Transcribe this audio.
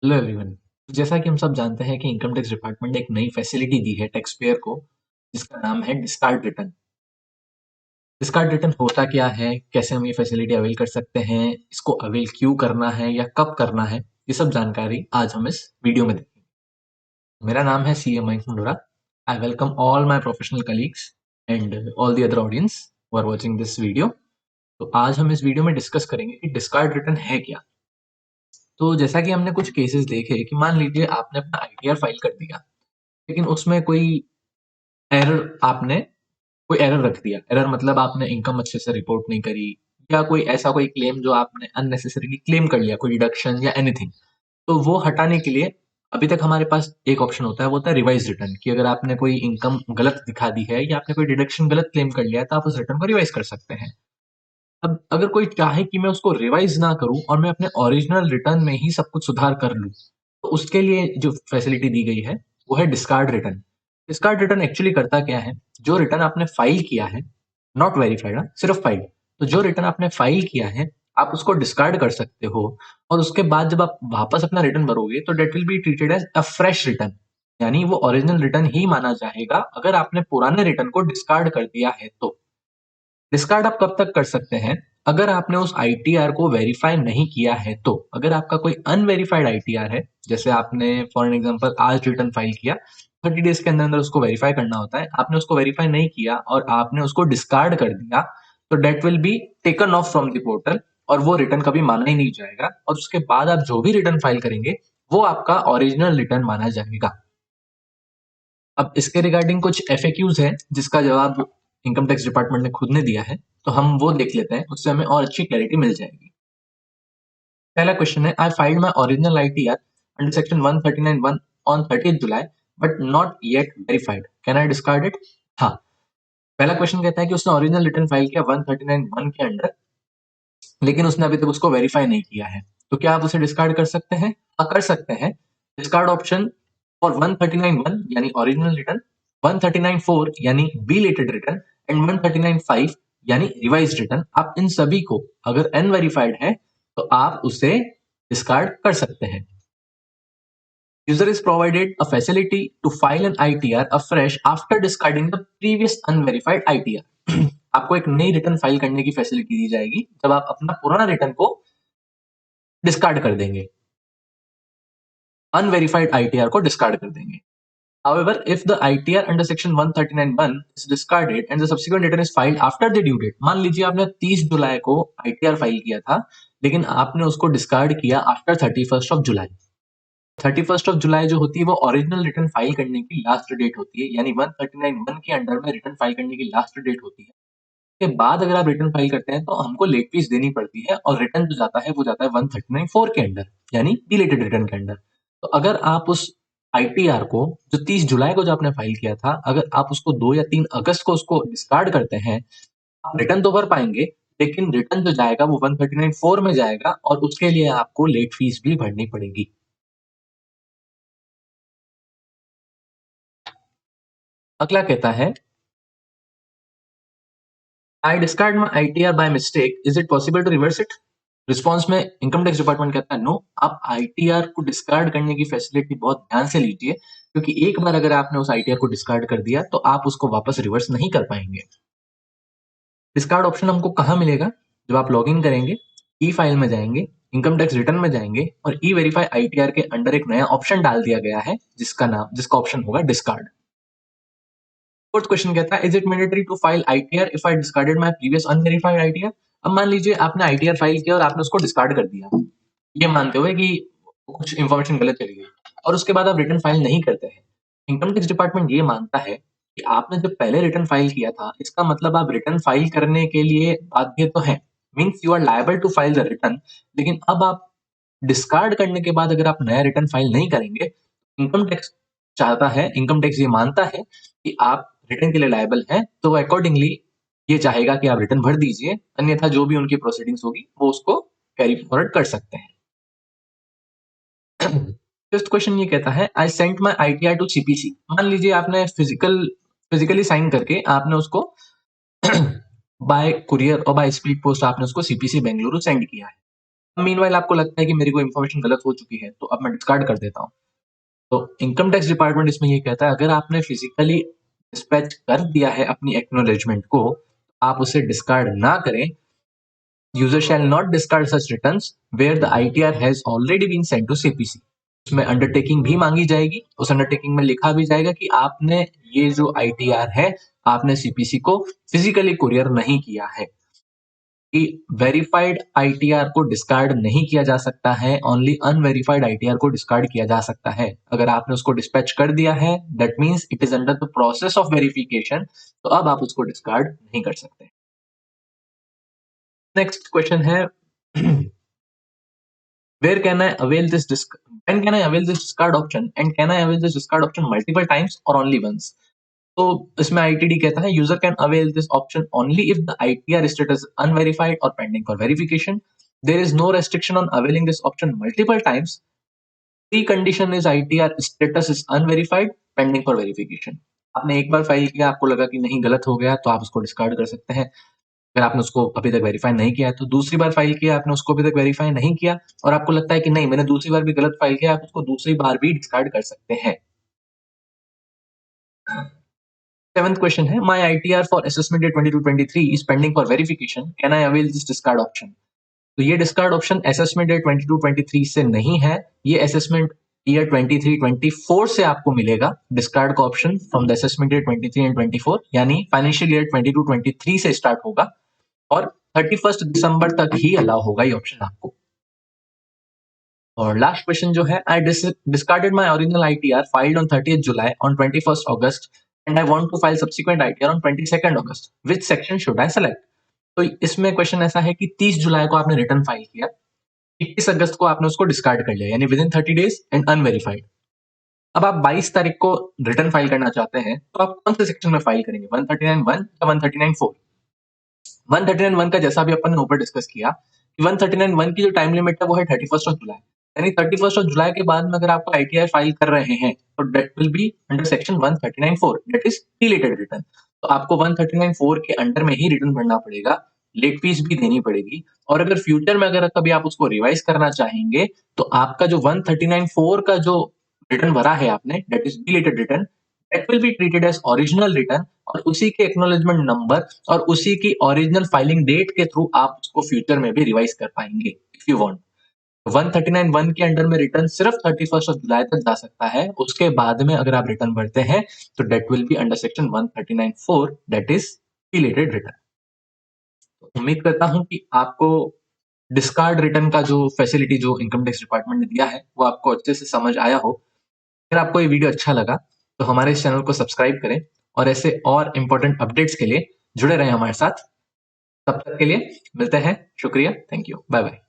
Hello everyone. जैसा कि हम सब जानते हैं कि इनकम टैक्स डिपार्टमेंट ने एक नई फैसिलिटी दी है टैक्स पेयर को, जिसका नाम है डिस्कार्ड रिटर्न। डिस्कार्ड रिटर्न होता क्या है, कैसे हम ये फैसिलिटी अवेल कर सकते हैं, इसको अवेल क्यों करना है या कब करना है, ये सब जानकारी आज हम इस वीडियो में देखेंगे। मेरा नाम है C A Mayank Mundora. I welcome all my professional colleagues and all the other audience who are watching this video. तो आज हम इस वीडियो में डिस्कस करेंगे कि डिस्कार्ड रिटर्न है क्या। तो जैसा कि हमने कुछ केसेस देखे कि मान लीजिए आपने अपना आईटीआर फाइल कर दिया, लेकिन उसमें कोई एरर आपने कोई एरर रख दिया। एरर मतलब आपने इनकम अच्छे से रिपोर्ट नहीं करी, या कोई ऐसा कोई क्लेम जो आपने अननेसेसरीली क्लेम कर लिया, कोई डिडक्शन या एनीथिंग। तो वो हटाने के लिए अभी तक हमारे पास एक ऑप्शन होता है, वो होता है रिवाइज रिटर्न। कि अगर आपने कोई इनकम गलत दिखा दी है या आपने कोई डिडक्शन गलत क्लेम कर लिया है, तो आप उस रिटर्न को रिवाइज कर सकते हैं। अब अगर कोई चाहे कि मैं उसको रिवाइज ना करूं और मैं अपने ओरिजिनल रिटर्न में ही सब कुछ सुधार कर लूं, तो उसके लिए जो फैसिलिटी दी गई है वो है discard return. Discard return actually करता क्या है, जो रिटर्न आपने फाइल किया है, नॉट वेरीफाइड, सिर्फ फाइल, तो जो रिटर्न आपने फाइल किया है आप उसको डिस्कार्ड कर सकते हो। और उसके बाद जब आप वापस अपना रिटर्न भरोगे तो date will be treated as a fresh return, यानी वो ओरिजिनल रिटर्न ही माना जाएगा अगर आपने पुराने रिटर्न को डिस्कार्ड कर दिया है तो। डिस्कार्ड आप कब तक कर सकते हैं, अगर आपने उस आईटीआर को वेरीफाई नहीं किया है तो। अगर आपका कोई अनवेरीफाइड आईटीआर है, जैसे आपने फॉर एन एग्जांपल आज रिटर्न फाइल किया, 30 डेज के अंदर अंदर उसको वेरीफाई करना होता है, आपने उसको वेरीफाई नहीं किया और आपने उसको डिस्कार्ड कर दिया, तो date will be taken off from the portal और वो रिटर्न कभी माना ही नहीं जाएगा। और उसके बाद आप जो भी रिटर्न फाइल करेंगे वो आपका ओरिजिनल रिटर्न माना जाएगा। अब इसके रिगार्डिंग कुछ एफएक्यूज है जिसका जवाब इनकम टैक्स डिपार्टमेंट ने खुद ने दिया है, तो हम वो देख लेते हैं, उससे हमें और अच्छी क्लैरिटी मिल जाएगी। पहला क्वेश्चन है, आई filed my original ITR under section 139(1) on 30th July but not yet verified, can I discard it? हाँ। पहला क्वेश्चन कहता है कि उसने ओरिजिनल रिटर्न फाइल किया 139(1) के अंडर, लेकिन उसने अभी तक उसको वेरीफाई नहीं किया है, तो क्या आप उसे डिस्कार्ड कर सकते हैं? हाँ, कर सकते हैं। डिस्कार्ड ऑप्शन फॉर 139(1) यानी ओरिजिनल रिटर्न, 139(4) यानी बिलेटेड रिटर्न एंड 139(5) यानी रिवाइज्ड रिटर्न, आप इन सभी को अगर अनवेरिफाइड है तो आप उसे डिस्कार्ड कर सकते हैं। User is provided a facility to file an ITR afresh after discarding the previous unverified ITR। आपको एक नई रिटर्न फाइल करने की फैसिलिटी दी जाएगी जब आप अपना पुराना रिटर्न को डिस्कार्ड कर देंगे, अनवेरिफाइड आईटीआर को डिस्कार्ड कर देंगे। However, if the ITR under section 139(1) is discarded and the subsequent return is filed after the due date, मान लीजिए आपने 30 जुलाई को ITR फाइल किया था, लेकिन आपने उसको डिस्कार्ड किया after 31st of July. 31st of July जो होती है वो ओरिजिनल रिटर्न फाइल करने की लास्ट डेट होती है, यानी 139(1) के अंडर में रिटर्न फाइल करने की लास्ट डेट होती है। के बाद अगर आप रिटर्न फाइल करते हैं तो हमको लेट फीस देनी पड़ती है, और रिटर्न जो जाता है वो जाता है 139(4) के अंडर, यानी डिलेटेड रिटर्न के अंडर। तो अगर आप उस आईटीआर को जो 30 जुलाई को जो आपने फाइल किया था, अगर आप उसको 2 या 3 अगस्त को उसको डिस्कार्ड करते हैं, आप रिटर्न तो भर पाएंगे, लेकिन रिटर्न जो जाएगा वो 139(4) में जाएगा और उसके लिए आपको लेट फीस भी भरनी पड़ेगी। अगला कहता है, I discard my ITR by mistake, is it possible to reverse it? Response में इनकम टैक्स डिपार्टमेंट कहता है, नो। आप आईटीआर को डिस्कार्ड करने की फैसिलिटी बहुत ध्यान से लीजिए, क्योंकि एक बार अगर आपने उस आईटीआर को डिस्कार्ड कर दिया तो आप उसको वापस रिवर्स नहीं कर पाएंगे। डिस्कार्ड ऑप्शन हमको कहाँ मिलेगा? जब आप लॉग इन करेंगे, ई फाइल में जाएंगे, इनकम टैक्स रिटर्न में जाएंगे और ई वेरीफाई आईटीआर के अंडर एक नया ऑप्शन डाल दिया गया है जिसका ऑप्शन होगा डिस्कार्ड। फोर्थ क्वेश्चन कहता है, is it mandatory to file ITR if I discarded my previous unverified ITR? अब मान लीजिए आपने आईटीआर फाइल किया और आपने उसको डिस्कार्ड कर दिया, ये मानते हुए कि कुछ इंफॉर्मेशन गलत चली गई, और उसके बाद आप रिटर्न फाइल नहीं करते हैं। इनकम टैक्स डिपार्टमेंट ये मानता है कि आपने जब पहले रिटर्न फाइल किया था, इसका मतलब आप रिटर्न फाइल करने के लिए बाध्य तो हैं, means you are liable to file the return. लेकिन अब आप डिस्कार्ड करने के बाद अगर आप नया रिटर्न फाइल नहीं करेंगे, इनकम टैक्स ये मानता है कि आप रिटर्न के लिए लायबल हैं, तो अकॉर्डिंगली ये चाहेगा कि आप रिटर्न भर दीजिए, अन्यथा जो भी उनकी प्रोसीडिंग्स होगी वो उसको कैरी फॉरवर्ड कर सकते हैं। फिफ्थ क्वेश्चन ये कहता है, I sent my ITR to CPC. मान लीजिए आपने फिजिकली साइन करके आपने उसको बाय कुरियर और बाय स्पीड पोस्ट आपने उसको सीपीसी बेंगलुरु सेंड किया है। मीनवाइल आपको लगता है कि मेरी कोई इन्फॉर्मेशन गलत हो चुकी है, तो अब मैं डिस्कार्ड कर देता हूँ। तो इनकम टैक्स डिपार्टमेंट इसमें ये कहता है, अगर आपने फिजिकली डिस्पैच कर दिया है अपनी एक्नॉलेजमेंट को, आप उसे डिस्कार्ड ना करें। User shall not discard such returns where the ITR has already been sent to CPC. उसमें अंडरटेकिंग भी मांगी जाएगी, उस अंडरटेकिंग में लिखा भी जाएगा कि आपने ये जो आईटीआर है, आपने सीपीसी को फिजिकली कुरियर नहीं किया है। कि वेरीफाइड आईटीआर को डिस्कार्ड नहीं किया जा सकता है, ओनली अनवेरीफाइड आईटीआर को डिस्कार्ड किया जा सकता है। अगर आपने उसको डिस्पैच कर दिया है, that means it is under the process of verification, तो अब आप उसको डिस्कार्ड नहीं कर सकते। नेक्स्ट क्वेश्चन है where can I avail this when can I avail this discard option and can I avail this discard option multiple times or only once? तो इसमें ITD कहता है user can avail this option only if the ITR status unverified or pending for verification. There is no restriction on availing this option multiple times. Pre-condition is ITR status is unverified, pending for verification. आपने एक बार file किया, आपको लगा कि नहीं गलत हो गया, तो आप उसको डिस्कार्ड कर सकते हैं। अगर आपने उसको अभी तक वेरीफाई नहीं किया है, तो दूसरी बार फाइल किया, आपने उसको अभी तक वेरीफाई नहीं किया और आपको लगता है कि नहीं मैंने दूसरी बार भी गलत फाइल किया, आप उसको दूसरी बार भी डिस्कार्ड कर सकते हैं। 7th question है, my ITR for assessment year 22-23 is pending for verification. Can I avail this discard option? तो ये डिस्कार्ड ऑप्शन असेसमेंट ईयर 22-23 से नहीं है, ये असेसमेंट ईयर 23-24 से आपको मिलेगा डिस्कार्ड का option from the assessment year 23 and 24, यानी फाइनेंशियल ईयर 22-23 से स्टार्ट होगा और 31 दिसंबर तक ही अलाउ होगा ये ऑप्शन आपको। और लास्ट क्वेश्चन जो है, I discarded my original ITR filed on 30th July on 21st August and I want to file subsequent ITR on 22nd August, which section should I select? तो इसमें question ऐसा है कि 30 जुलाई को आपने रिटर्न फाइल किया, 21 अगस्त को आपने उसको डिस्कार्ड कर लिया, यानी with in 30 days and unverified. अब आप 22 तारीख को रिटर्न फाइल करना चाहते हैं, तो आप कौन से सेक्शन में फाइल करेंगे, 139(1) या 139(4)? 139(1) का जैसा भी अपन ने ऊपर डिस्कस किया कि 139(1) की जो टाइम लिमिट है वो है 31st जुलाई, यानी 31st जुलाई के बाद में अगर आप आईटीआर फाइल कर रहे हैं तो that will be under section 139(4), that is deleted return. तो आपको 139(4) के अंडर में ही रिटर्न भरना पड़ेगा, लेट फीस भी देनी पड़ेगी। और अगर फ्यूचर में अगर कभी आप उसको रिवाइज करना चाहेंगे, तो आपका जो 139(4) का जो रिटर्न भरा है आपने, that is deleted return, that will be treated as original return और उसी के एक्नॉलेजमेंट नंबर और उसी की ओरिजिनल फाइलिंग डेट के थ्रू आप उसको फ्यूचर में भी रिवाइज कर पाएंगे इफ यू वांट। 139(1) के अंडर में रिटर्न सिर्फ 31st जुलाई तक जा सकता है, उसके बाद में अगर आप रिटर्न भरते हैं तो that will be under section 139(4), that is deleted return. उम्मीद करता हूं कि आपको डिस्कार्ड रिटर्न का जो फैसिलिटी जो इनकम टैक्स डिपार्टमेंट ने दिया है वो आपको अच्छे से समझ आया हो। अगर आपको ये वीडियो अच्छा लगा तो हमारे इस चैनल को सब्सक्राइब करें और ऐसे और इंपॉर्टेंट अपडेट्स के लिए जुड़े रहें हमारे साथ। तब तक के लिए मिलते हैं, शुक्रिया, थैंक यू, बाय बाय।